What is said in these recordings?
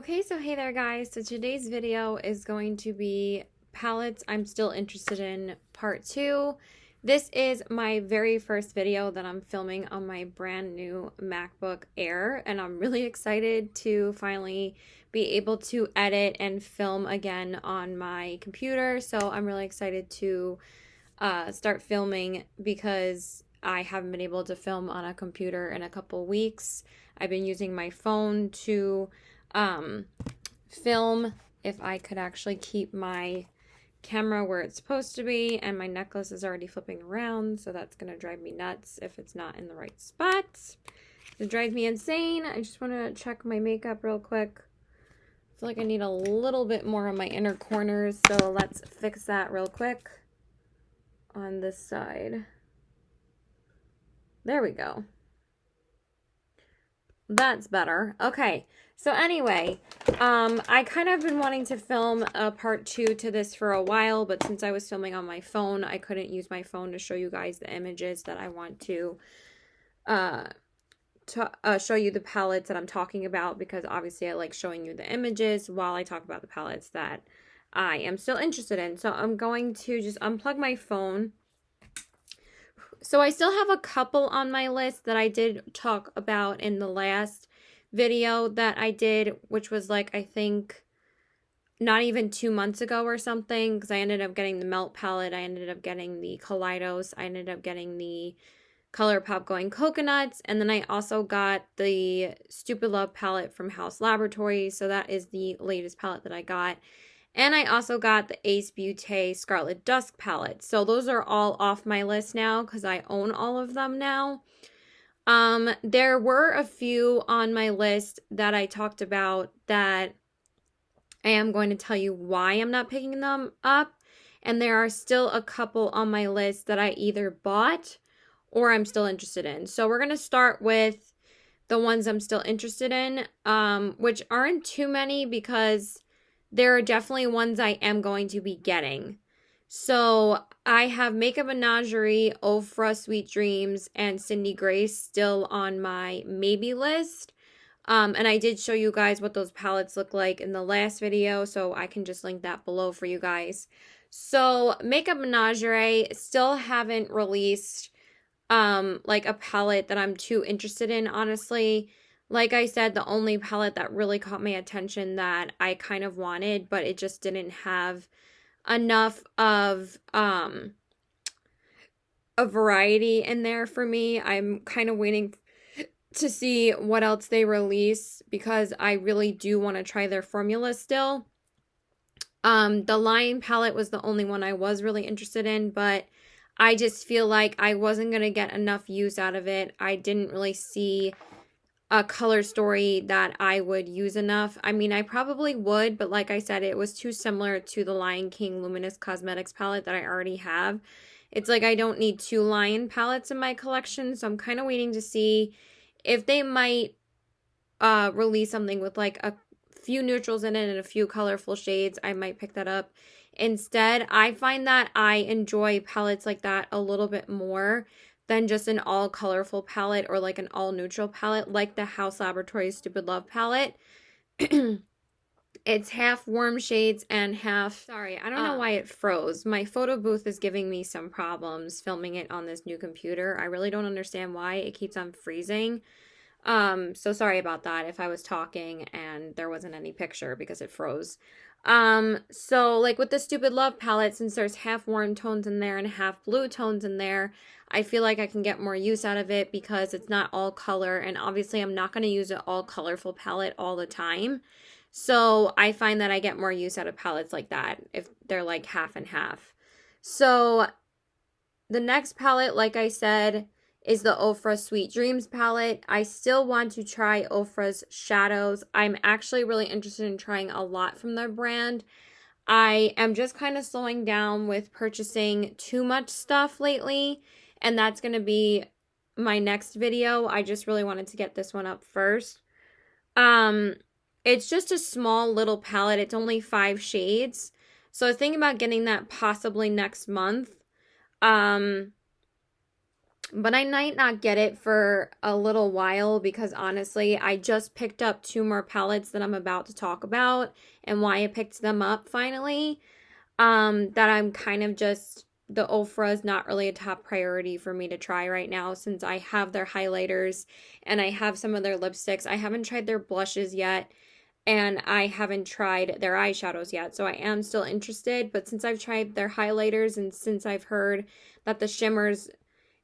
Okay, so hey there guys. So today's video is going to be palettes I'm still interested in part 2. This is my very first video that I'm filming on my brand new MacBook Air, and I'm really excited to finally be able to edit and film again on my computer. So I'm really excited to start filming because I haven't been able to film on a computer in a couple weeks. I've been using my phone to um, film. If I could actually keep my camera where it's supposed to be, and my necklace is already flipping around, so that's gonna drive me nuts if it's not in the right spot. It drives me insane. I just want to check my makeup real quick. I feel like I need a little bit more on my inner corners, so let's fix that real quick on this side. There we go. That's better. Okay, so anyway, I kind of been wanting to film a part 2 to this for a while, but since I was filming on my phone, I couldn't use my phone to show you guys the images that I want to show you the palettes that I'm talking about, because obviously I like showing you the images while I talk about the palettes that I am still interested in. So I'm going to just unplug my phone. So I still have a couple on my list that I did talk about in the last video that I did, which was like, I think not even 2 months ago or something, because I ended up getting the Melt palette, I ended up getting the Kaleidos, I ended up getting the ColourPop Going Coconuts, and then I also got the Stupid Love palette from Haus Laboratories, so that is the latest palette that I got. And I also got the Ace Beauté Scarlet Dusk palette. So those are all off my list now because I own all of them now. There were a few on my list that I talked about that I am going to tell you why I'm not picking them up. And there are still a couple on my list that I either bought or I'm still interested in. So we're going to start with the ones I'm still interested in, which aren't too many because there are definitely ones I am going to be getting. So I have Makeup Menagerie, Ofra Sweet Dreams, and Cindy Grace still on my maybe list. And I did show you guys what those palettes look like in the last video, so I can just link that below for you guys. So Makeup Menagerie still haven't released like a palette that I'm too interested in, honestly. Like I said, the only palette that really caught my attention that I kind of wanted, but it just didn't have enough of a variety in there for me. I'm kind of waiting to see what else they release because I really do want to try their formula still. The Lion palette was the only one I was really interested in, but I just feel like I wasn't going to get enough use out of it. I didn't really see a color story that I would use enough. I mean, I probably would, but like I said, it was too similar to the Lion King Luminous Cosmetics palette that I already have. It's like I don't need 2 Lion palettes in my collection, so I'm kind of waiting to see if they might release something with like a few neutrals in it and a few colorful shades. I might pick that up. Instead, I find that I enjoy palettes like that a little bit more than just an all colorful palette or like an all neutral palette like the Haus Laboratories Stupid Love palette. It's half warm shades and half... Sorry, I don't know why it froze. My photo booth is giving me some problems filming it on this new computer. I really don't understand why it keeps on freezing. So sorry about that if I was talking and there wasn't any picture because it froze. So like with the Stupid Love palette, since there's half warm tones in there and half blue tones in there, I feel like I can get more use out of it because it's not all color, and obviously I'm not going to use an all colorful palette all the time. So I find that I get more use out of palettes like that if they're like half and half. So the next palette, like I said, is the Ofra Sweet Dreams palette. I still want to try Ofra's shadows. I'm actually really interested in trying a lot from their brand. I am just kind of slowing down with purchasing too much stuff lately, and that's going to be my next video. I just really wanted to get this one up first. It's just a small little palette. It's only 5 shades. So I was thinking about getting that possibly next month. But I might not get it for a little while because honestly, I just picked up 2 more palettes that I'm about to talk about and why I picked them up finally. That I'm kind of just, the Ofra is not really a top priority for me to try right now since I have their highlighters and I have some of their lipsticks. I haven't tried their blushes yet and I haven't tried their eyeshadows yet. So I am still interested, but since I've tried their highlighters and since I've heard that the shimmers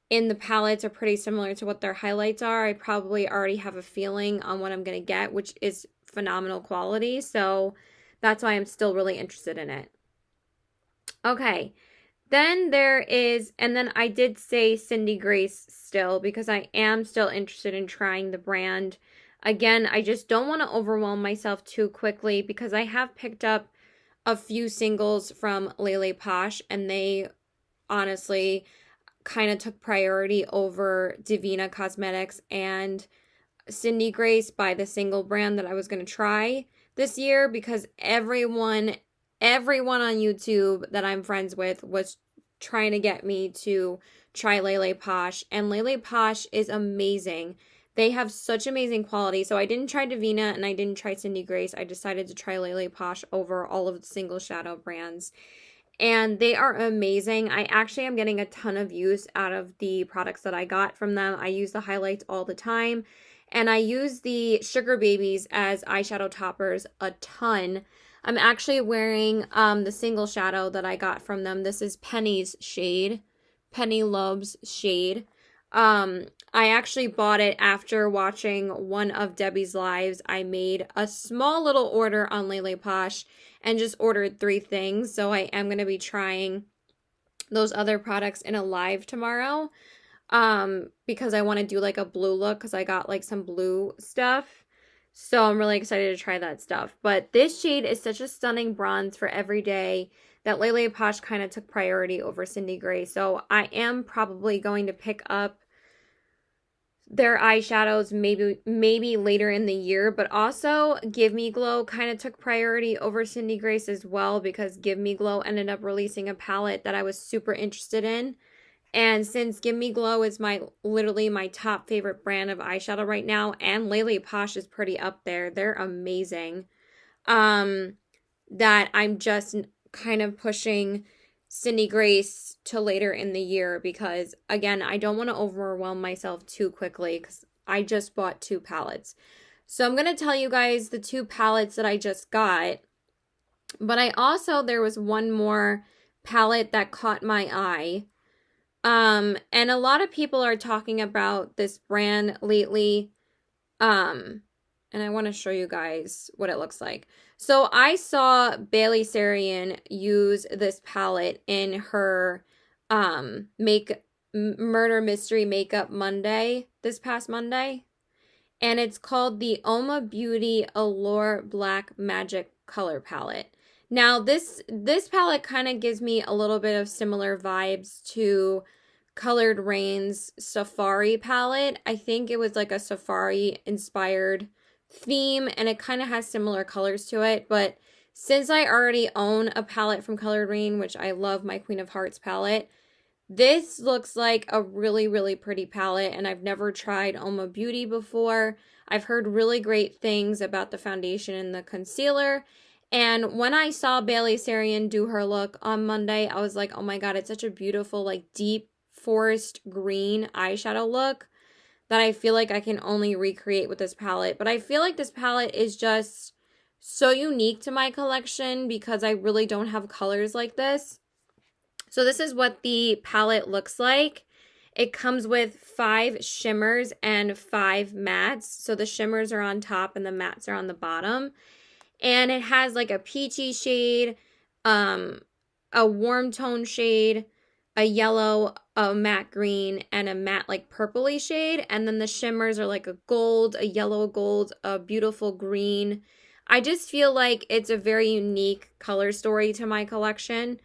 in the palettes are pretty similar to what their highlights are, I probably already have a feeling on what I'm going to get, which is phenomenal quality. So that's why I'm still really interested in it. Okay, then there is, and then I did say Cindy Grace still because I am still interested in trying the brand. Again, I just don't want to overwhelm myself too quickly because I have picked up a few singles from Lele Posh and they honestly kind of took priority over Divina Cosmetics and Cindy Grace by the single brand that I was going to try this year because everyone on YouTube that I'm friends with was trying to get me to try Lele Posh, and Lele Posh is amazing. They have such amazing quality. So I didn't try Divina and I didn't try Cindy Grace. I decided to try Lele Posh over all of the single shadow brands. And they are amazing. I actually am getting a ton of use out of the products that I got from them. I use the highlights all the time. And I use the Sugar Babies as eyeshadow toppers a ton. I'm actually wearing the single shadow that I got from them. This is Penny's shade. Penny Love's shade. I actually bought it after watching one of Debbie's lives. I made a small little order on Lele Posh and just ordered 3 things. So I am going to be trying those other products in a live tomorrow. Because I want to do like a blue look because I got like some blue stuff. So I'm really excited to try that stuff. But this shade is such a stunning bronze for every day that Lele Posh kind of took priority over Cindy Grace. So I am probably going to pick up their eyeshadows maybe later in the year, but also Give Me Glow kind of took priority over Cindy Grace as well because Give Me Glow ended up releasing a palette that I was super interested in. And since Give Me Glow is literally my top favorite brand of eyeshadow right now, and Lele Posh is pretty up there, they're amazing. That I'm just kind of pushing Cindy Grace to later in the year because, again, I don't want to overwhelm myself too quickly because I just bought 2 palettes. So I'm going to tell you guys the 2 palettes that I just got. But there was one more palette that caught my eye. And a lot of people are talking about this brand lately. And I want to show you guys what it looks like. So I saw Bailey Sarian use this palette in her Murder Mystery Makeup Monday, this past Monday. And it's called the Oma Beauty Allure Black Magic Color Palette. Now, this palette kind of gives me a little bit of similar vibes to Colored Rain's Safari palette. I think it was like a safari inspired theme and it kind of has similar colors to it, but since I already own a palette from Colored Rain, which I love, my Queen of Hearts palette, this looks like a really, really pretty palette, and I've never tried Oma Beauty before. I've heard really great things about the foundation and the concealer, and when I saw Bailey Sarian do her look on Monday, I was like, oh my god, it's such a beautiful, like, deep forest green eyeshadow look that I feel like I can only recreate with this palette. But I feel like this palette is just so unique to my collection because I really don't have colors like this. So this is what the palette looks like. It comes with 5 shimmers and 5 mattes. So the shimmers are on top and the mattes are on the bottom. And it has like a peachy shade, a warm tone shade, a yellow, a matte green, and a matte like purpley shade. And then the shimmers are like a gold, a yellow gold, a beautiful green. I just feel like it's a very unique color story to my collection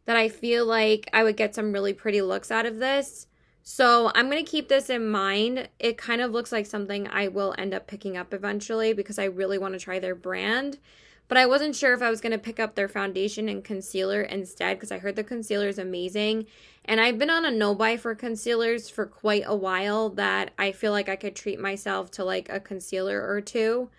that I feel like I would get some really pretty looks out of this. So I'm going to keep this in mind. It kind of looks like something I will end up picking up eventually because I really want to try their brand. but I wasn't sure if I was going to pick up their foundation and concealer instead because I heard the concealer is amazing. And I've been on a no-buy for concealers for quite a while that I feel like I could treat myself to like a concealer or two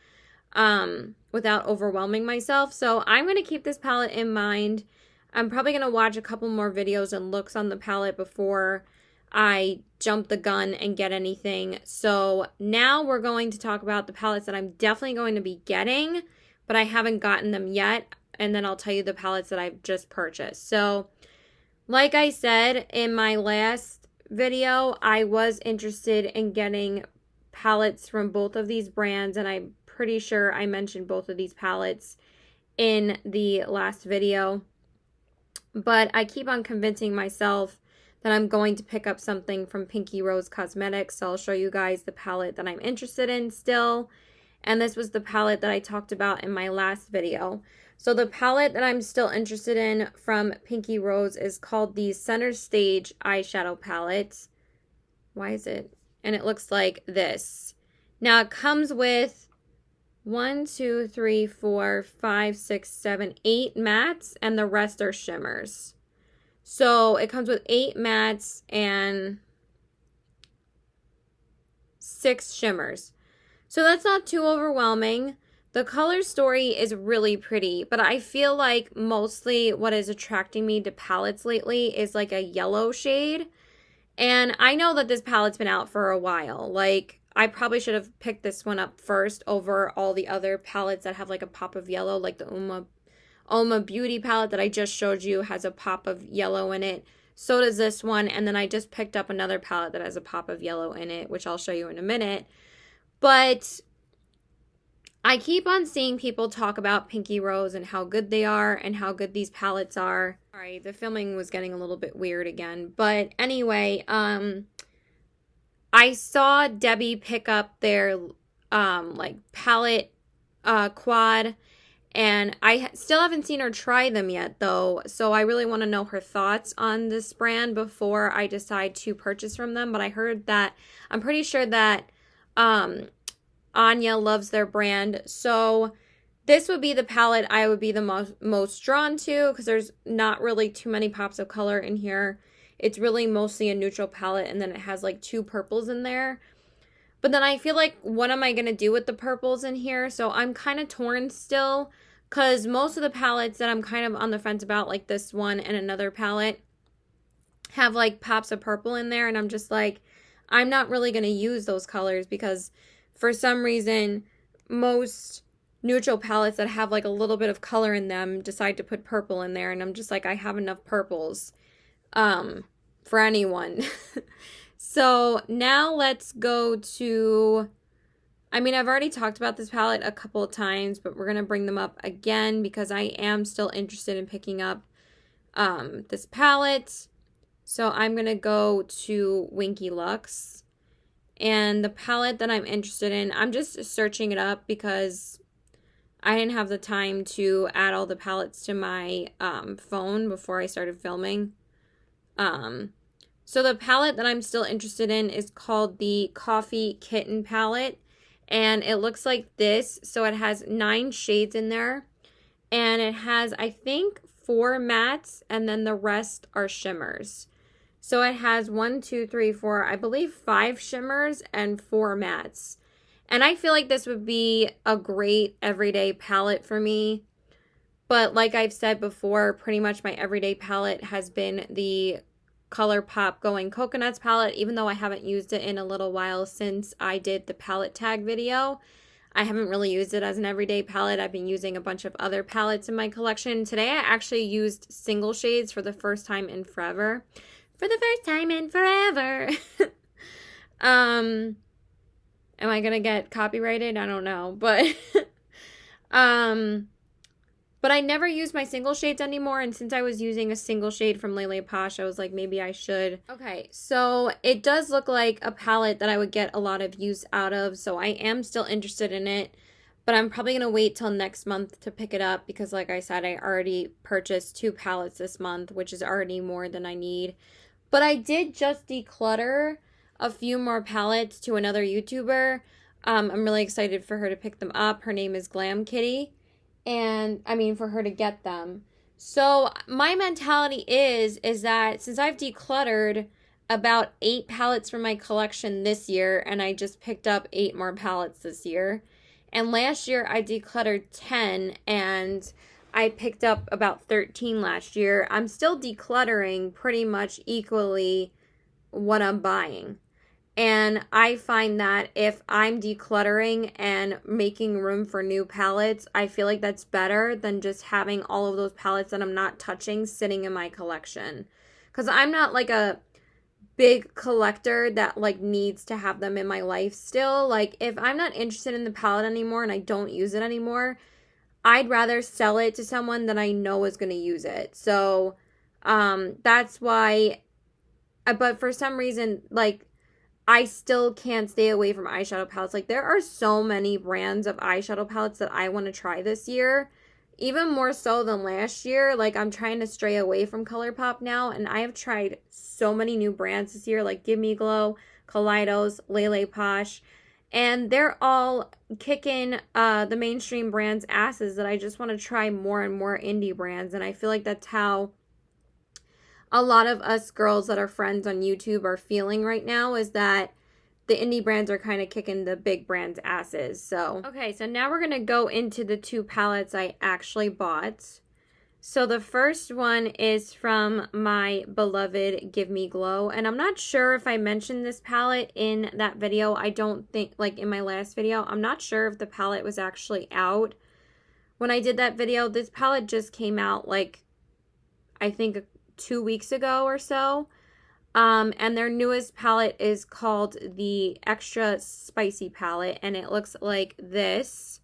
without overwhelming myself. So I'm going to keep this palette in mind. I'm probably going to watch a couple more videos and looks on the palette before I jump the gun and get anything. So now we're going to talk about the palettes that I'm definitely going to be getting, but I haven't gotten them yet. And then I'll tell you the palettes that I've just purchased. So like I said in my last video, I was interested in getting palettes from both of these brands, and I'm pretty sure I mentioned both of these palettes in the last video. But I keep on convincing myself that I'm going to pick up something from Pinky Rose Cosmetics. So I'll show you guys the palette that I'm interested in still. And this was the palette that I talked about in my last video. So the palette that I'm still interested in from Pinky Rose is called the Center Stage Eyeshadow Palette. Why is it? And it looks like this. Now it comes with 1, 2, 3, 4, 5, 6, 7, 8 mattes, and the rest are shimmers. So it comes with 8 mattes and 6 shimmers. So that's not too overwhelming. The color story is really pretty, but I feel like mostly what is attracting me to palettes lately is like a yellow shade. And I know that this palette's been out for a while. Like, I probably should have picked this one up first over all the other palettes that have like a pop of yellow, like the Oma Beauty palette that I just showed you has a pop of yellow in it. So does this one. And then I just picked up another palette that has a pop of yellow in it, which I'll show you in a minute. But I keep on seeing people talk about Pinky Rose and how good they are and how good these palettes are. Sorry, the filming was getting a little bit weird again. But anyway, I saw Debbie pick up their like palette quad, and I still haven't seen her try them yet though. So I really want to know her thoughts on this brand before I decide to purchase from them. But I heard that, I'm pretty sure that Anya loves their brand. So this would be the palette I would be the most drawn to because there's not really too many pops of color in here. It's really mostly a neutral palette, and then it has like 2 purples in there. But then I feel like, what am I going to do with the purples in here? So I'm kind of torn still because most of the palettes that I'm kind of on the fence about, like this one and another palette, have like pops of purple in there. And I'm just like, I'm not really going to use those colors because for some reason, most neutral palettes that have like a little bit of color in them decide to put purple in there. And I'm just like, I have enough purples for anyone. So now let's go to, I mean, I've already talked about this palette a couple of times, but we're going to bring them up again because I am still interested in picking up this palette. So I'm going to go to Winky Lux. And the palette that I'm interested in, I'm just searching it up because I didn't have the time to add all the palettes to my phone before I started filming. So the palette that I'm still interested in is called the Coffee Kitten palette. And it looks like this. So it has 9 shades in there. And it has, I think, 4 mattes. And then the rest are shimmers. So it has 1, 2, 3, 4, I believe 5 shimmers and 4 mattes. And I feel like this would be a great everyday palette for me. But like I've said before, pretty much my everyday palette has been the ColourPop Going Coconuts palette, even though I haven't used it in a little while since I did the palette tag video. I haven't really used it as an everyday palette. I've been using a bunch of other palettes in my collection. Today I actually used single shades for the first time in forever. For the first time in forever. Am I gonna get copyrighted? I don't know. But I never use my single shades anymore, and since I was using a single shade from Lele Posh, I was like, maybe I should. Okay, so it does look like a palette that I would get a lot of use out of, so I am still interested in it, but I'm probably going to wait till next month to pick it up because, like I said, I already purchased 2 palettes this month, which is already more than I need. But I did just declutter a few more palettes to another YouTuber. I'm really excited for her to pick them up. Her name is Glam Kitty. And I mean, for her to get them. So my mentality is that since I've decluttered about 8 palettes from my collection this year, and I just picked up 8 more palettes this year, and last year I decluttered 10 and I picked up about 13 last year, I'm still decluttering pretty much equally what I'm buying. And I find that if I'm decluttering and making room for new palettes, I feel like that's better than just having all of those palettes that I'm not touching sitting in my collection. Because I'm not like a big collector that like needs to have them in my life still. Like if I'm not interested in the palette anymore and I don't use it anymore, I'd rather sell it to someone that I know is going to use it. So that's why, but for some reason, like, I still can't stay away from eyeshadow palettes. Like, there are so many brands of eyeshadow palettes that I want to try this year. Even more so than last year. Like, I'm trying to stray away from ColourPop now. And I have tried so many new brands this year. Like, Give Me Glow, Kaleidos, Lele Posh. And they're all kicking the mainstream brands' asses that I just want to try more and more indie brands. And I feel like that's how a lot of us girls that are friends on YouTube are feeling right now, is that the indie brands are kind of kicking the big brands' asses. So, okay, so now we're going to go into the 2 palettes I actually bought. So the first one is from my beloved Give Me Glow. And I'm not sure if I mentioned this palette in that video. I don't think, like in my last video, I'm not sure if the palette was actually out when I did that video. This palette just came out like, I think 2 weeks ago or so. And their newest palette is called the Extra Spicy palette, and it looks like this.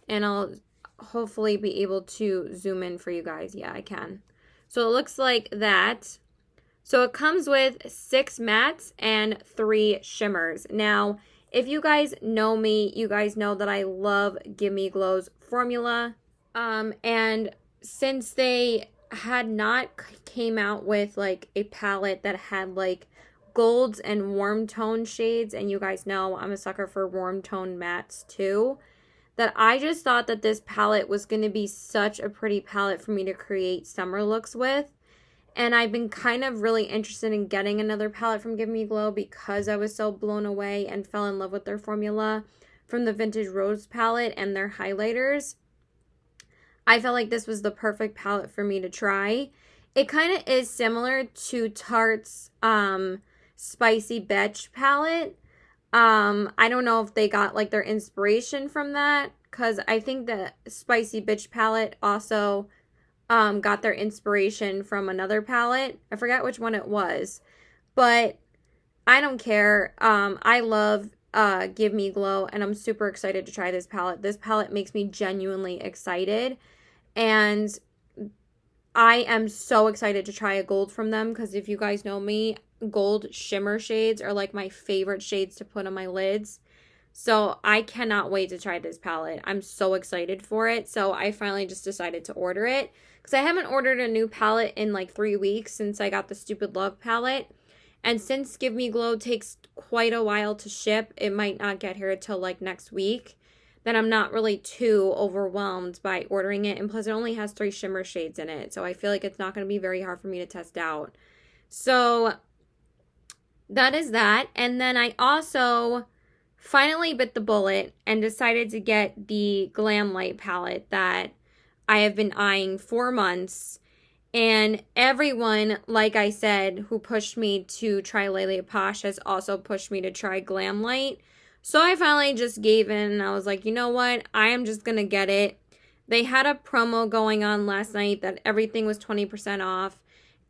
And I'll hopefully be able to zoom in for you guys. Yeah, I can. So it looks like that. So it comes with 6 mattes and 3 shimmers. Now, if you guys know me, you guys know that I love Give Me Glow's formula. And since they had not came out with like a palette that had like golds and warm tone shades, and you guys know I'm a sucker for warm tone mattes too, that I just thought that this palette was going to be such a pretty palette for me to create summer looks with. And I've been kind of really interested in getting another palette from Give Me Glow because I was so blown away and fell in love with their formula from the Vintage Rose palette and their highlighters. I felt like this was the perfect palette for me to try. It kind of is similar to Tarte's Spicy Betch palette. I don't know if they got like their inspiration from that, because I think the Spicy Bitch palette also got their inspiration from another palette. I forgot which one it was, but I don't care. I love Give Me Glow, and I'm super excited to try this palette. This palette makes me genuinely excited, and I am so excited to try a gold from them, because if you guys know me, gold shimmer shades are like my favorite shades to put on my lids. So I cannot wait to try this palette. I'm so excited for it. So I finally just decided to order it, because I haven't ordered a new palette in like 3 weeks since I got the Stupid Love palette. And since Give Me Glow takes quite a while to ship, it might not get here until like next week, then I'm not really too overwhelmed by ordering it. And plus it only has 3 shimmer shades in it, so I feel like it's not going to be very hard for me to test out. So that is that. And then I also finally bit the bullet and decided to get the Glamlite palette that I have been eyeing for months. And everyone, like I said, who pushed me to try Lele Posh has also pushed me to try Glamlite. So I finally just gave in, and I was like, you know what? I am just going to get it. They had a promo going on last night that everything was 20% off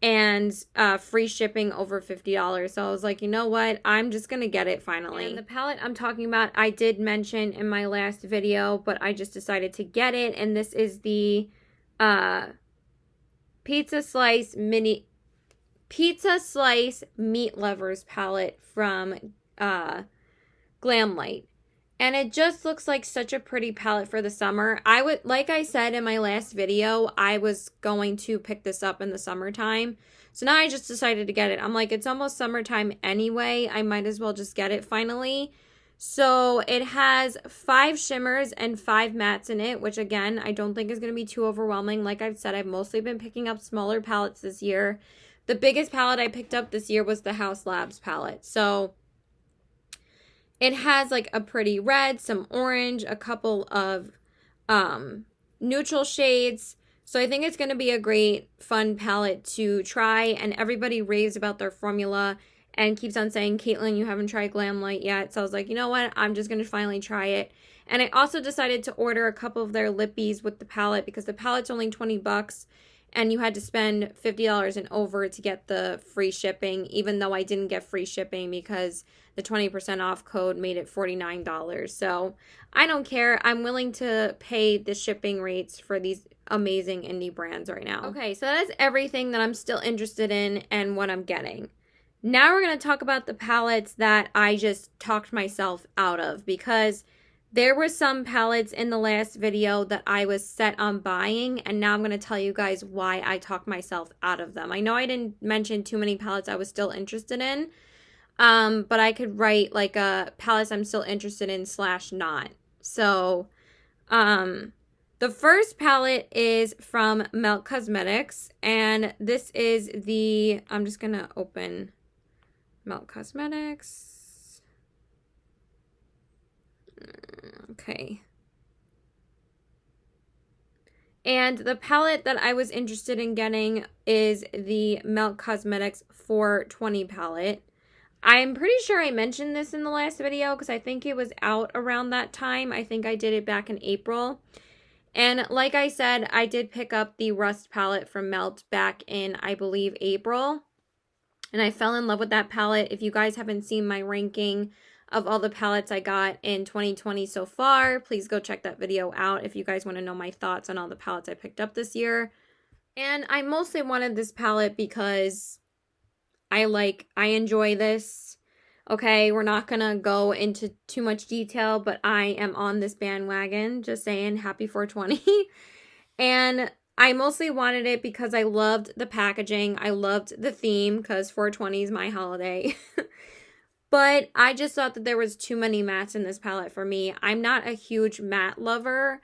and free shipping over $50. So I was like, you know what? I'm just going to get it finally. And the palette I'm talking about, I did mention in my last video, but I just decided to get it. And this is the Pizza Slice Meat Lovers palette from Glamlite. And it just looks like such a pretty palette for the summer. I would, like I said in my last video, I was going to pick this up in the summertime. So now I just decided to get it. I'm like, it's almost summertime anyway. I might as well just get it finally. So it has 5 shimmers and 5 mattes in it, which again, I don't think is going to be too overwhelming. Like I've said, I've mostly been picking up smaller palettes this year. The biggest palette I picked up this year was the Haus Labs palette. So it has like a pretty red, some orange, a couple of neutral shades. So I think it's going to be a great, fun palette to try. And everybody raves about their formula and keeps on saying, Caitlin, you haven't tried Glamlite yet. So I was like, you know what? I'm just going to finally try it. And I also decided to order a couple of their lippies with the palette because the palette's only 20 bucks. And you had to spend $50 and over to get the free shipping, even though I didn't get free shipping because the 20% off code made it $49. So I don't care. I'm willing to pay the shipping rates for these amazing indie brands right now. Okay, so that is everything that I'm still interested in and what I'm getting. Now we're going to talk about the palettes that I just talked myself out of because there were some palettes in the last video that I was set on buying, and now I'm going to tell you guys why I talked myself out of them. I know I didn't mention too many palettes I was still interested in, but I could write like a palettes I'm still interested in / not. So, the first palette is from Melt Cosmetics, and this is the, I'm just going to open Melt Cosmetics. Okay. And the palette that I was interested in getting is the Melt Cosmetics 420 palette. I'm pretty sure I mentioned this in the last video because I think it was out around that time. I think I did it back in April. And like I said, I did pick up the Rust palette from Melt back in, I believe, April. And I fell in love with that palette. If you guys haven't seen my ranking of all the palettes I got in 2020 so far, please go check that video out if you guys want to know my thoughts on all the palettes I picked up this year. And I mostly wanted this palette because I enjoy this. Okay, we're not gonna go into too much detail, but I am on this bandwagon, just saying, happy 420. And I mostly wanted it because I loved the packaging. I loved the theme because 420 is my holiday. But I just thought that there was too many mattes in this palette for me. I'm not a huge matte lover.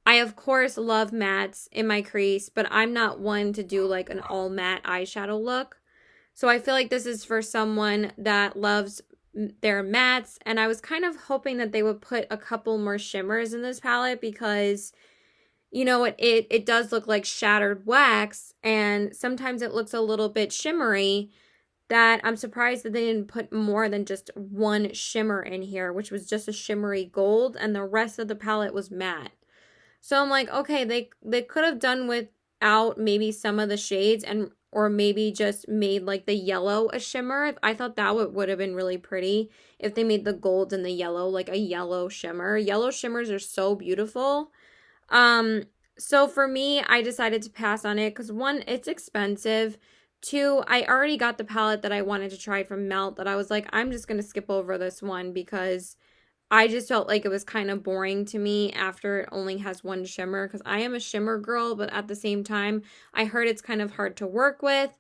I, of course, love mattes in my crease, but I'm not one to do like an all matte eyeshadow look. So I feel like this is for someone that loves their mattes. And I was kind of hoping that they would put a couple more shimmers in this palette because, you know, it does look like shattered wax. And sometimes it looks a little bit shimmery. That I'm surprised that they didn't put more than just one shimmer in here, which was just a shimmery gold, and the rest of the palette was matte. So I'm like, okay, they could have done without maybe some of the shades or maybe just made like the yellow a shimmer. I thought that would have been really pretty if they made the gold and the yellow like a yellow shimmer. Yellow shimmers are so beautiful. So for me, I decided to pass on it because 1, it's expensive. 2, I already got the palette that I wanted to try from Melt that I was like, I'm just going to skip over this one because I just felt like it was kind of boring to me after it only has one shimmer because I am a shimmer girl, but at the same time, I heard it's kind of hard to work with.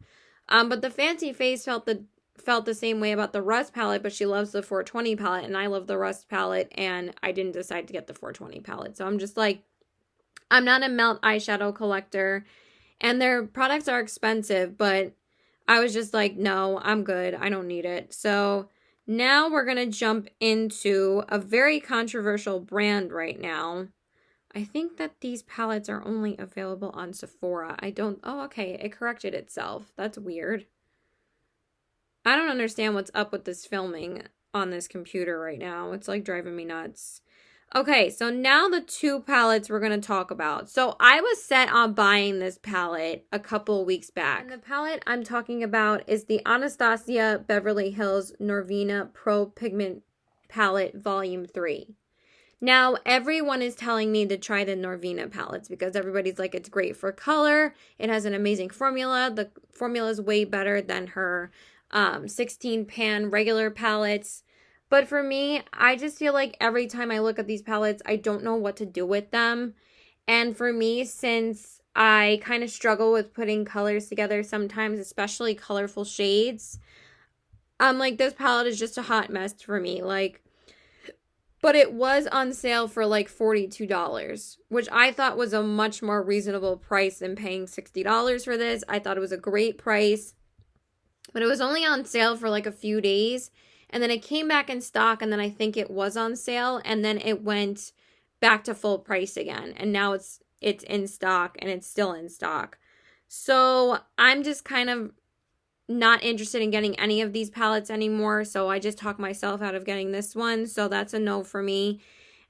But the Fancy Face felt the same way about the Rust palette, but she loves the 420 palette and I love the Rust palette and I didn't decide to get the 420 palette. So I'm just like, I'm not a Melt eyeshadow collector. And their products are expensive, but I was just like, no, I'm good. I don't need it. So now we're going to jump into a very controversial brand right now. I think that these palettes are only available on Sephora. Oh, okay. It corrected itself. That's weird. I don't understand what's up with this filming on this computer right now. It's like driving me nuts. Okay, so now the 2 palettes we're going to talk about. So I was set on buying this palette a couple weeks back. And the palette I'm talking about is the Anastasia Beverly Hills Norvina Pro Pigment Palette Volume 3. Now, everyone is telling me to try the Norvina palettes because everybody's like, it's great for color. It has an amazing formula. The formula is way better than her 16 pan regular palettes. But for me, I just feel like every time I look at these palettes, I don't know what to do with them. And for me, since I kind of struggle with putting colors together sometimes, especially colorful shades, I'm like, this palette is just a hot mess for me. Like, But it was on sale for like $42, which I thought was a much more reasonable price than paying $60 for this. I thought it was a great price, but it was only on sale for like a few days. And then it came back in stock, and then I think it was on sale, and then it went back to full price again. And now it's in stock, and it's still in stock. So I'm just kind of not interested in getting any of these palettes anymore, so I just talked myself out of getting this one, so that's a no for me.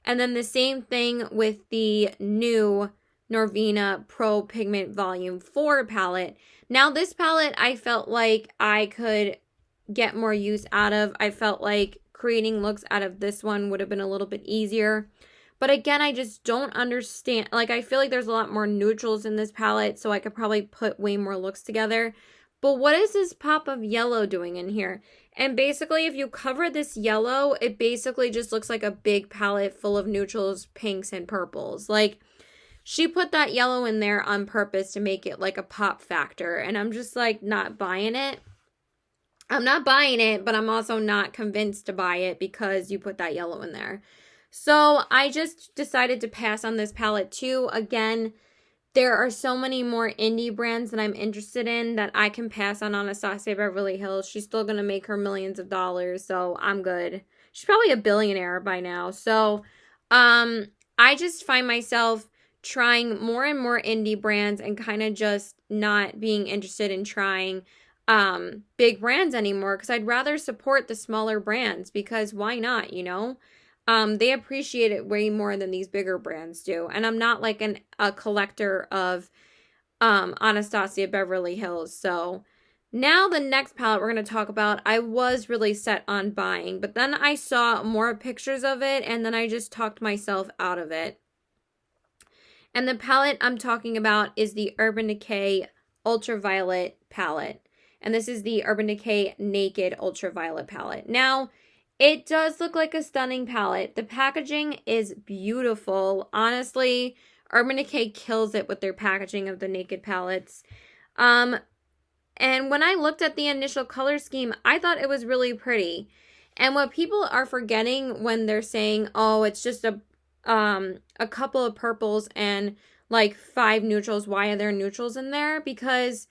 And then the same thing with the new Norvina Pro Pigment Volume 4 palette. Now this palette I felt like I could get more use out of. I felt like creating looks out of this one would have been a little bit easier. But again, I just don't understand. Like, I feel like there's a lot more neutrals in this palette, so I could probably put way more looks together. But what is this pop of yellow doing in here? And basically, if you cover this yellow, it basically just looks like a big palette full of neutrals, pinks, and purples. Like, she put that yellow in there on purpose to make it like a pop factor. And I'm just like not buying it. I'm not buying it, but I'm also not convinced to buy it because you put that yellow in there. So I just decided to pass on this palette too. Again, there are so many more indie brands that I'm interested in that I can pass on Anastasia Beverly Hills. She's still going to make her millions of dollars, so I'm good. She's probably a billionaire by now. So I just find myself trying more and more indie brands and kind of just not being interested in trying big brands anymore, because I'd rather support the smaller brands, because why not, you know? They appreciate it way more than these bigger brands do. And I'm not like a collector of Anastasia Beverly Hills. So now the next palette we're going to talk about, I was really set on buying, but then I saw more pictures of it, and then I just talked myself out of it. And the palette I'm talking about is the Urban Decay Ultraviolet palette. And this is the Urban Decay Naked Ultraviolet palette. Now, it does look like a stunning palette. The packaging is beautiful. Honestly, Urban Decay kills it with their packaging of the Naked palettes. And when I looked at the initial color scheme, I thought it was really pretty. And what people are forgetting when they're saying, oh, it's just a couple of purples and like 5 neutrals, why are there neutrals in there? Because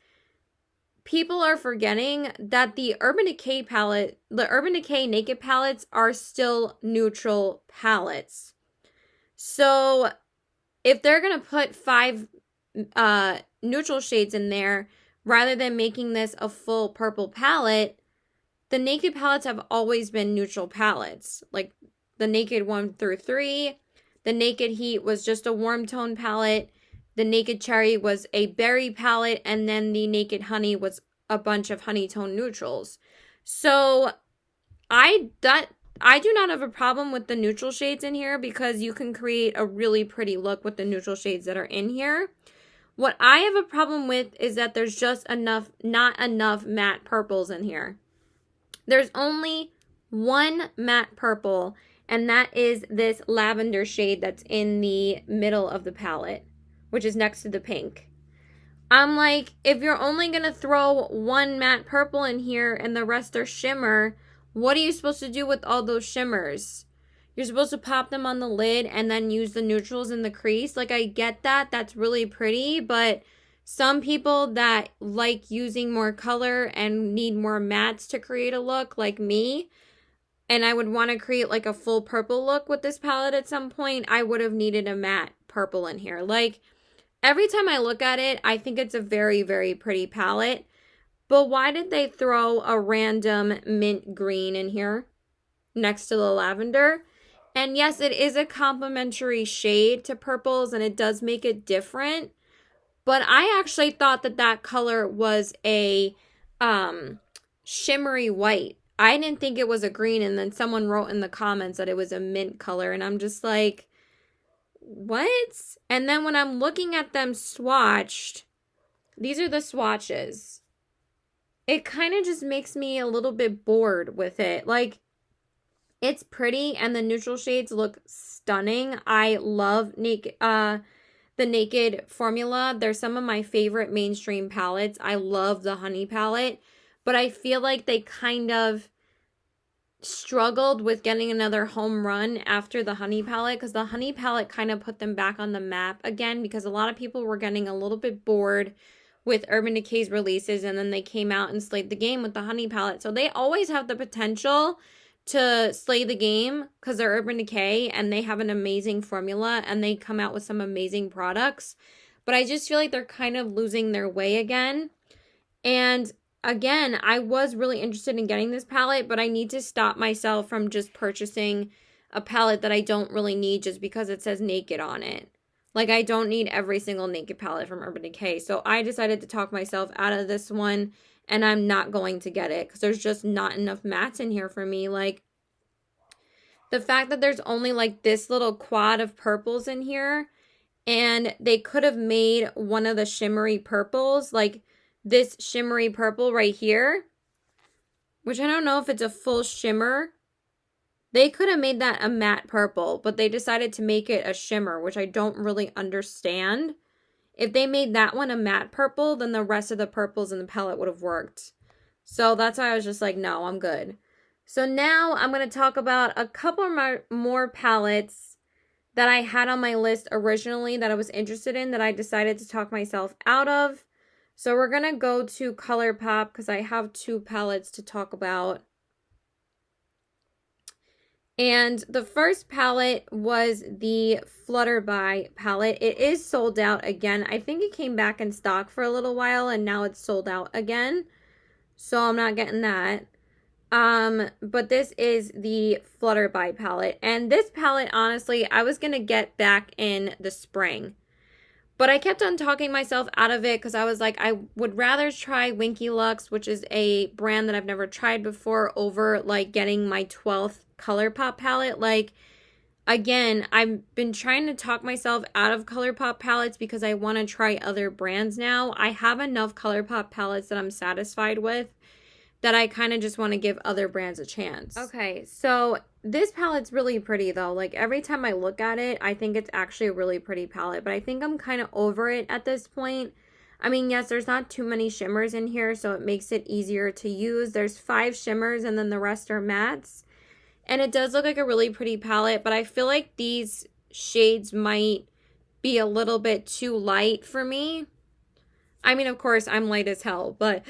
people are forgetting that the Urban Decay palette, the Urban Decay Naked palettes are still neutral palettes. So if they're going to put 5 neutral shades in there, rather than making this a full purple palette, the Naked palettes have always been neutral palettes. Like the Naked 1 through 3, the Naked Heat was just a warm tone palette. The Naked Cherry was a berry palette, and then the Naked Honey was a bunch of honey tone neutrals. So I do not have a problem with the neutral shades in here, because you can create a really pretty look with the neutral shades that are in here. What I have a problem with is that there's just not enough matte purples in here. There's only one matte purple, and that is this lavender shade that's in the middle of the palette, which is next to the pink. I'm like, if you're only going to throw one matte purple in here and the rest are shimmer, what are you supposed to do with all those shimmers? You're supposed to pop them on the lid and then use the neutrals in the crease. Like, I get that. That's really pretty. But some people that like using more color and need more mattes to create a look, like me, and I would want to create like a full purple look with this palette at some point, I would have needed a matte purple in here. Like, every time I look at it, I think it's a very, very pretty palette. But why did they throw a random mint green in here next to the lavender? And yes, it is a complementary shade to purples, and it does make it different. But I actually thought that that color was a shimmery white. I didn't think it was a green, and then someone wrote in the comments that it was a mint color, and I'm just like, what? And then when I'm looking at them swatched, these are the swatches. It kind of just makes me a little bit bored with it. Like, it's pretty, and the neutral shades look stunning. I love the Naked formula. They're some of my favorite mainstream palettes. I love the Honey palette, but I feel like they kind of struggled with getting another home run after the Honey palette, because the Honey palette kind of put them back on the map again, because a lot of people were getting a little bit bored with Urban Decay's releases, and then they came out and slayed the game with the Honey palette. So they always have the potential to slay the game because they're Urban Decay and they have an amazing formula and they come out with some amazing products. But I just feel like they're kind of losing their way again. And again, I was really interested in getting this palette, but I need to stop myself from just purchasing a palette that I don't really need just because it says Naked on it. Like, I don't need every single Naked palette from Urban Decay. So I decided to talk myself out of this one, and I'm not going to get it because there's just not enough mattes in here for me. Like, the fact that there's only like this little quad of purples in here, and they could have made one of the shimmery purples, like this shimmery purple right here, which I don't know if it's a full shimmer. They could have made that a matte purple, but they decided to make it a shimmer, which I don't really understand. If they made that one a matte purple, then the rest of the purples in the palette would have worked. So that's why I was just like, no, I'm good. So now I'm going to talk about a couple more palettes that I had on my list originally that I was interested in that I decided to talk myself out of. So we're going to go to ColourPop because I have two palettes to talk about. And the first palette was the Flutterby palette. It is sold out again. I think it came back in stock for a little while and now it's sold out again. So I'm not getting that. But this is the Flutterby palette. And this palette, honestly, I was going to get back in the spring. But I kept on talking myself out of it because I was like, I would rather try Winky Lux, which is a brand that I've never tried before, over like getting my 12th ColourPop palette. Like, again, I've been trying to talk myself out of ColourPop palettes because I want to try other brands now. I have enough ColourPop palettes that I'm satisfied with that I kind of just want to give other brands a chance. Okay, so this palette's really pretty though. Like, every time I look at it, I think it's actually a really pretty palette, but I think I'm kind of over it at this point. I mean, yes, there's not too many shimmers in here, so it makes it easier to use. There's 5 shimmers and then the rest are mattes. And it does look like a really pretty palette, but I feel like these shades might be a little bit too light for me. I mean, of course, I'm light as hell, but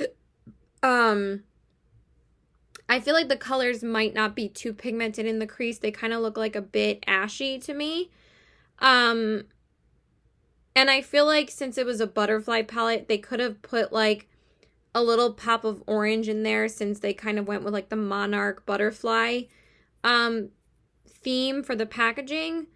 I feel like the colors might not be too pigmented in the crease. They kind of look like a bit ashy to me. And I feel like since it was a butterfly palette, they could have put like a little pop of orange in there since they kind of went with like the monarch butterfly theme for the packaging.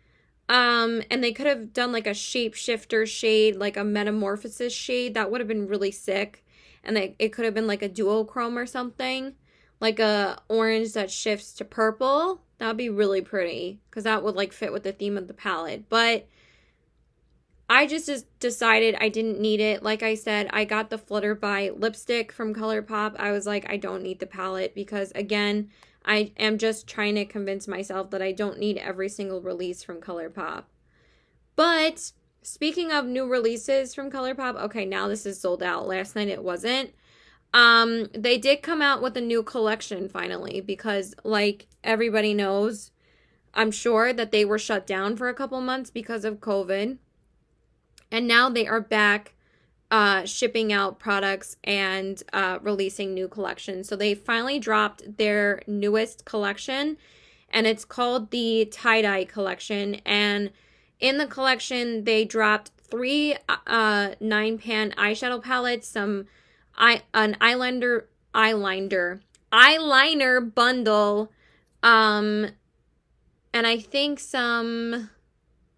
And they could have done like a shapeshifter shade, like a metamorphosis shade. That would have been really sick. And it could have been like a duochrome or something. Like a orange that shifts to purple. That would be really pretty because that would like fit with the theme of the palette. But I just decided I didn't need it. Like I said, I got the Flutterby lipstick from ColourPop. I was like, I don't need the palette because, again, I am just trying to convince myself that I don't need every single release from ColourPop. But speaking of new releases from ColourPop, okay, now this is sold out. Last night it wasn't. They did come out with a new collection finally because, like everybody knows, I'm sure that they were shut down for a couple months because of COVID. And now they are back shipping out products and releasing new collections. So they finally dropped their newest collection, and it's called the Tie-Dye collection. And in the collection, they dropped 3 9-pan eyeshadow palettes, an eyeliner bundle, and I think some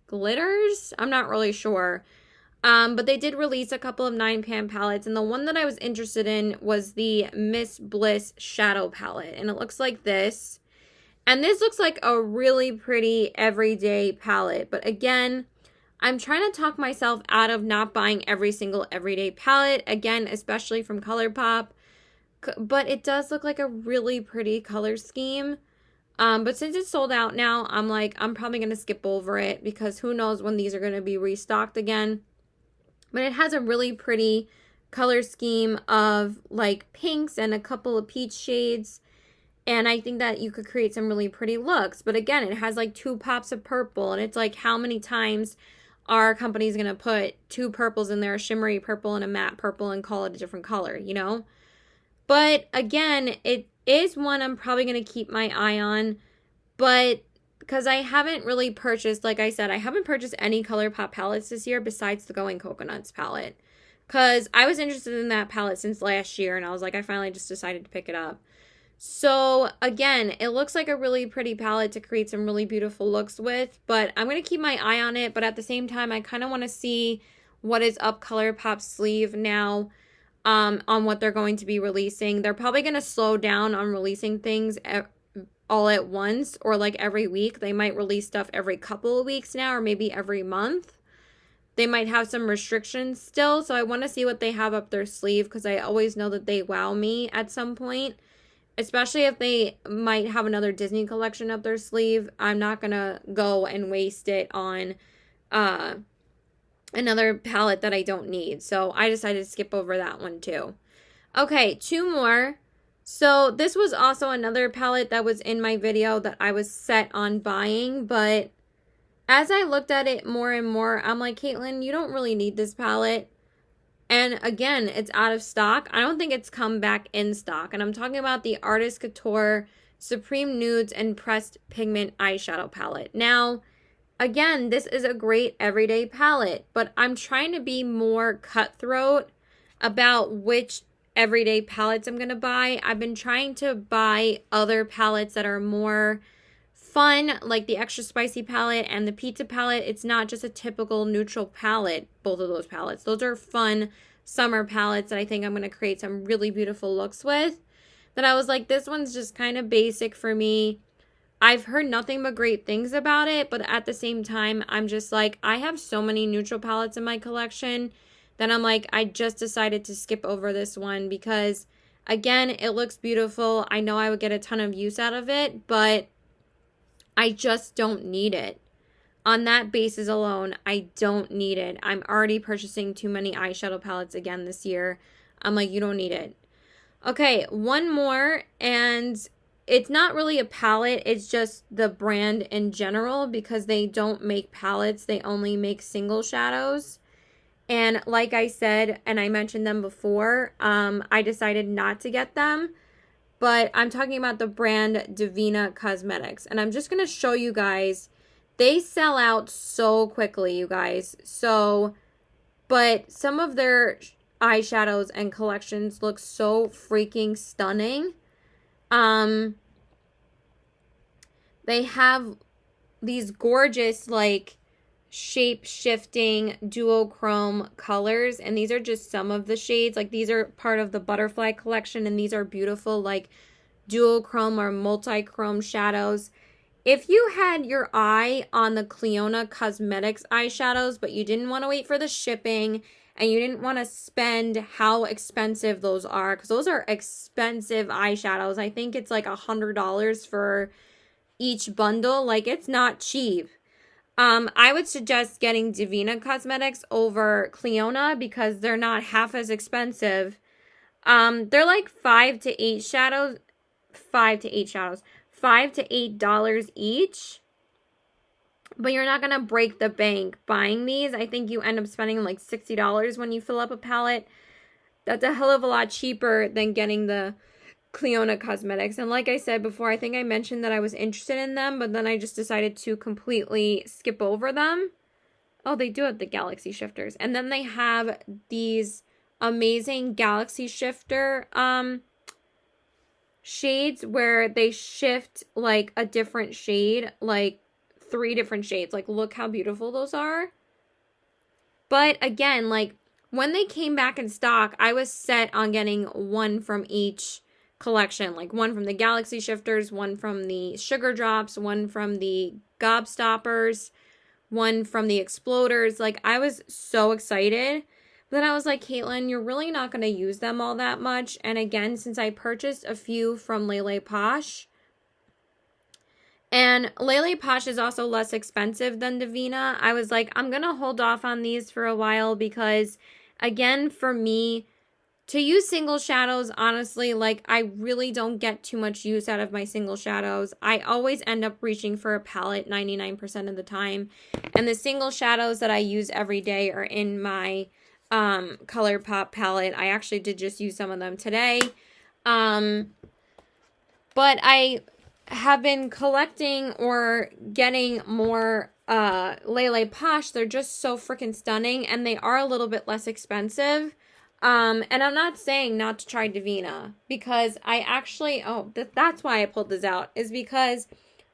glitters. I'm not really sure. But they did release a couple of 9-pan palettes, and the one that I was interested in was the Miss Bliss Shadow palette, and it looks like this. And this looks like a really pretty everyday palette, but again, I'm trying to talk myself out of not buying every single everyday palette, again, especially from ColourPop, but it does look like a really pretty color scheme. But since it's sold out now, I'm like, I'm probably going to skip over it because who knows when these are going to be restocked again. But it has a really pretty color scheme of like pinks and a couple of peach shades. And I think that you could create some really pretty looks. But again, it has like 2 pops of purple. And it's like, how many times are companies going to put 2 purples in there, a shimmery purple and a matte purple, and call it a different color, you know? But again, it is one I'm probably going to keep my eye on. But because I haven't really purchased, like I said, I haven't purchased any ColourPop palettes this year besides the Going Coconuts palette. Because I was interested in that palette since last year, and I was like, I finally just decided to pick it up. So again, it looks like a really pretty palette to create some really beautiful looks with, but I'm going to keep my eye on it. But at the same time, I kind of want to see what is up ColourPop's sleeve now on what they're going to be releasing. They're probably going to slow down on releasing things all at once or like every week. They might release stuff every couple of weeks now, or maybe every month. They might have some restrictions still, so I want to see what they have up their sleeve, because I always know that they wow me at some point. Especially if they might have another Disney collection up their sleeve. I'm not going to go and waste it on another palette that I don't need. So I decided to skip over that one too. Okay, 2 more. So this was also another palette that was in my video that I was set on buying. But as I looked at it more and more, I'm like, Caitlin, you don't really need this palette. And again, it's out of stock. I don't think it's come back in stock. And I'm talking about the Artist Couture Supreme Nudes and Pressed Pigment Eyeshadow Palette. Now, again, this is a great everyday palette, but I'm trying to be more cutthroat about which everyday palettes I'm going to buy. I've been trying to buy other palettes that are more fun, like the Extra Spicy palette and the Pizza palette. It's not just a typical neutral palette, both of those palettes. Those are fun summer palettes that I think I'm going to create some really beautiful looks with. That I was like, this one's just kind of basic for me. I've heard nothing but great things about it, but at the same time, I'm just like, I have so many neutral palettes in my collection that I'm like, I just decided to skip over this one because, again, it looks beautiful. I know I would get a ton of use out of it, but I just don't need it. On that basis alone, I don't need it. I'm already purchasing too many eyeshadow palettes again this year. I'm like, you don't need it. Okay, one more, and it's not really a palette. It's just the brand in general, because they don't make palettes. They only make single shadows. And like I said, and I mentioned them before, I decided not to get them. But I'm talking about the brand Divina Cosmetics. And I'm just going to show you guys. They sell out so quickly, you guys. So, but some of their eyeshadows and collections look so freaking stunning. They have these gorgeous, like, shape-shifting duochrome colors, and these are just some of the shades. Like, these are part of the Butterfly collection, and these are beautiful, like, duochrome or multi-chrome shadows. If you had your eye on the Clionadh Cosmetics eyeshadows, but you didn't want to wait for the shipping, and you didn't want to spend how expensive those are, because those are expensive eyeshadows. I think it's like $100 for each bundle. Like, it's not cheap. I would suggest getting Divina Cosmetics over Clionadh because they're not half as expensive. They're like $5 to $8 each. But you're not going to break the bank buying these. I think you end up spending like $60 when you fill up a palette. That's a hell of a lot cheaper than getting the Clionadh Cosmetics. And like I said before, I think I mentioned that I was interested in them, but then I just decided to completely skip over them. Oh, they do have the Galaxy Shifters. And then they have these amazing Galaxy Shifter shades where they shift like a different shade, like 3 different shades. Like, look how beautiful those are. But again, like, when they came back in stock, I was set on getting one from each collection. Like, one from the Galaxy Shifters, one from the Sugar Drops, one from the Gobstoppers, one from the Exploders. Like, I was so excited. But then I was like, Caitlin, you're really not going to use them all that much. And again, since I purchased a few from Lele Posh, and Lele Posh is also less expensive than Divina, I was like, I'm going to hold off on these for a while because, again, for me, to use single shadows, honestly, like I really don't get too much use out of my single shadows. I always end up reaching for a palette 99% of the time. And the single shadows that I use every day are in my ColourPop palette. I actually did just use some of them today. But I have been collecting or getting more Lele Posh. They're just so freaking stunning, and they are a little bit less expensive. And I'm not saying not to try Divina, because I actually, that's why I pulled this out, is because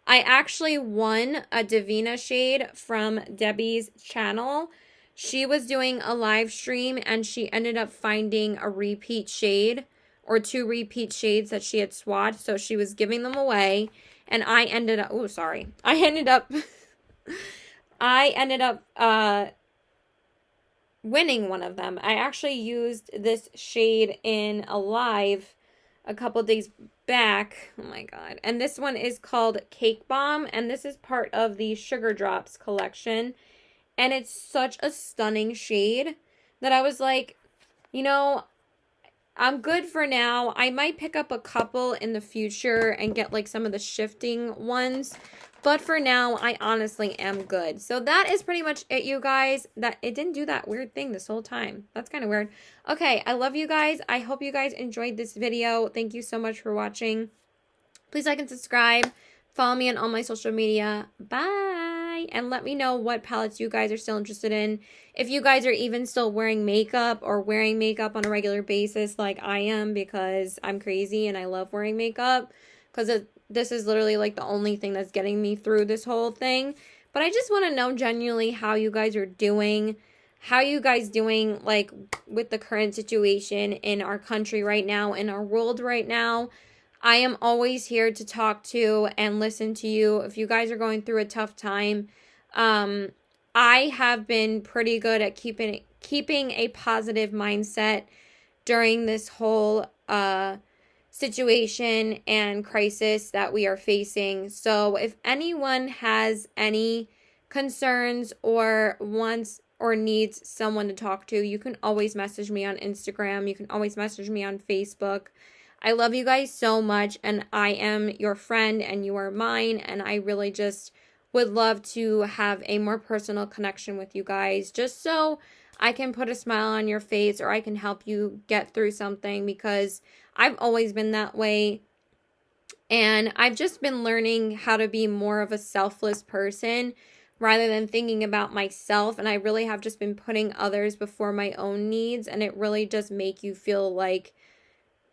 I actually won a Divina shade from Debbie's channel. She was doing a live stream and she ended up finding a repeat shade or 2 repeat shades that she had swatched. So she was giving them away, and I ended up, I ended up winning one of them. I actually used this shade in a live a couple days back. Oh my god. And this one is called Cake Bomb, and this is part of the Sugar Drops collection. And it's such a stunning shade that I was like, you know, I'm good for now. I might pick up a couple in the future and get like some of the shifting ones. But for now, I honestly am good. So that is pretty much it, you guys. That it didn't do that weird thing this whole time. That's kind of weird. Okay, I love you guys. I hope you guys enjoyed this video. Thank you so much for watching. Please like and subscribe. Follow me on all my social media. Bye. And let me know what palettes you guys are still interested in. If you guys are even still wearing makeup or wearing makeup on a regular basis like I am, because I'm crazy and I love wearing makeup. Because this is literally like the only thing that's getting me through this whole thing. But I just want to know genuinely how you guys are doing. How you guys doing like with the current situation in our country right now, in our world right now. I am always here to talk to and listen to you. If you guys are going through a tough time, I have been pretty good at keeping a positive mindset during this whole situation and crisis that we are facing. So if anyone has any concerns or wants or needs someone to talk to, you can always message me on Instagram. You can always message me on Facebook. I love you guys so much, and I am your friend and you are mine, and I really just would love to have a more personal connection with you guys, just so I can put a smile on your face or I can help you get through something, because I've always been that way, and I've just been learning how to be more of a selfless person rather than thinking about myself, and I really have just been putting others before my own needs, and it really does make you feel like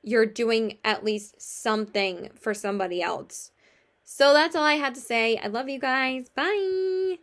you're doing at least something for somebody else. So that's all I had to say. I love you guys. Bye.